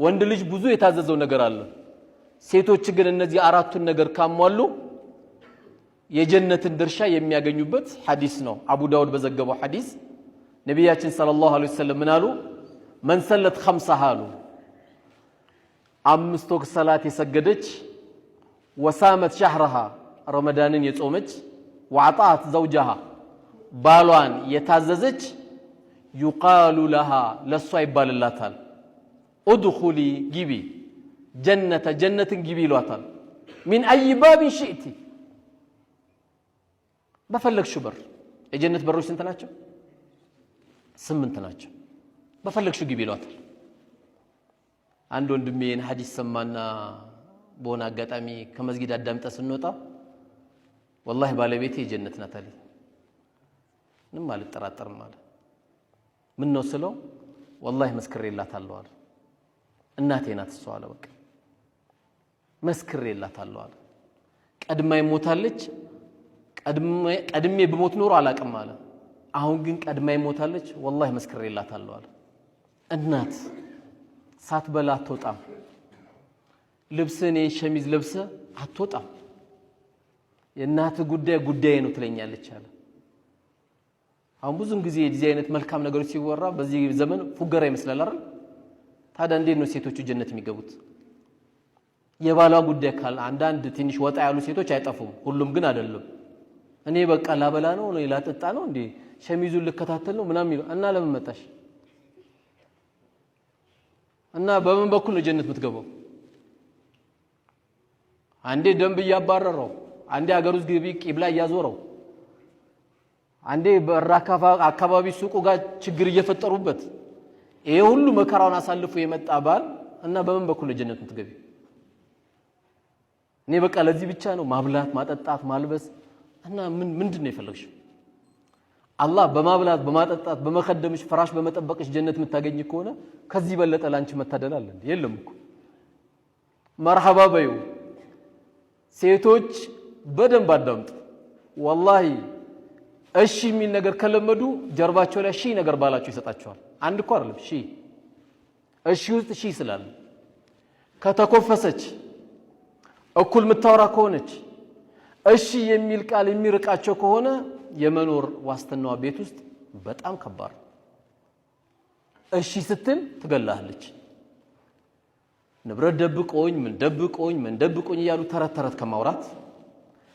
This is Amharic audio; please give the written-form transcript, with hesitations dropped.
ወንድ ልጅ ብዙ የታዘዘው ነገር አለ ሴቶች ግን እነዚህ አራቱን ነገር ካሟሉ የጀነትን ድርሻ የሚያገኙበት ሐዲስ ነው አቡ ዳውድ በዘገበው ሐዲስ ነብያችን ሰለላሁ ዐለይሂ ወሰለም ምን አሉ من ሰለት خمسة አሉ አምስት ወቅት ሰላት የሰገደች ወሳመት شهرها ረመዳንን የጾመች وعطات زوجها ባሏን የታዘዘች يقال لها ለሷ ይባልላታል ادخلي ግቢ جنة ግቢ ይሏታል من اي باب شئت በፈለግሽው በር የጀነት በሮች ስንት ናቸው 8 ናቸው በፈለግሽው ግቢ ይሏታል አንድ ወንድሜን ሐዲስ ሰማና በሆነ አጋጣሚ ከመስጊድ አዳምጣ ስንወጣ والله ባለቤቴ የጀነት ናት አለ ምንም አልጠራጠርም አለ ምን ነው ስለው والله መስክሬላታለሁ አለ እናቴ ናት እሷ አለ በቃ መስክሬላታለሁ አለ ቀድማይ ሞታለች ቀድሜ በሞት ኖር አላቀም አለ አሁን ግን ቀድማይ ሞታለች والله መስክሬላታለሁ አለ እናት ሳትበላ አትወጣም ልብስኔ ሸሚዝ ለብሰ አትወጣም የእናት ጉዳይ ነው ትለኛለች አለ አሁን ብዙም ጊዜ የዚህ አይነት መልካም ነገሮች ሲወራ በዚህ ዘመን ፉገራ ይመስላል አይደል ታዲያ እንዴት ነው ሴቶቹ ጀነት የሚገቡት የባሏ ጉዳይ ካል አንዳንድ ትንሽ ወጣ ያሉ ሴቶች አይጠፉም ሁሉም ግን አይደለም እኔ በቃ ላበላ ነው ላጠጣ ነው እንዴ ሸሚዙን ልከታተል ነው ምናምን ይለው እና ለምን መጣሽ እና በምን በኩል ነው ጀነት የምትገባው አንዴ ደንብ ያባረረው አንዴ ሀገር ውስጥ ግቢ ቂብላ ያዞረው አንዴ በራካፋ አካባቢ ሱቁ ጋር ችግር እየፈጠሩበት ይሄ ሁሉ መከራውን አሳልፎ የመጣ ባል እና በምን በኩል ነው ጀነት የምትገቢ እኔ በቃ ለዚህ ብቻ ነው ማብላት ማጠጣት ማልበስ እና ምንድነው የፈለግሽው አላህ በማብላት በማጠጣት በመخدምሽ ፍራሽ በመጠበቅሽ ጀነት የምታገኝ ከሆነ ከዚህ በለጠ ላንቺ መታደል አለ እንዴ የለም እኮ መርሐባ በዩ ሴቶች በደንብ አዳምጡ والله እሺ የሚል ነገር ከለመዱ ጀርባቸው ላይ ሺ ነገር ባላቸው ይሰጣቸዋል አንድ እኮ አይደለም ሺ እሺ ውስጥ ሺ ስላለ ከተኮፈሰች እኩል ምታወራ ከሆነች እሺ የሚል ቃል የሚርቃቸው ከሆነ የመኖር ዋስተናዋ ቤት ውስጥ በጣም ከባድ እሺ ስትል ትገላለች ንብረት ደብቆኝ ምን ደብቆኝ ያሉ ተረት ከማውራት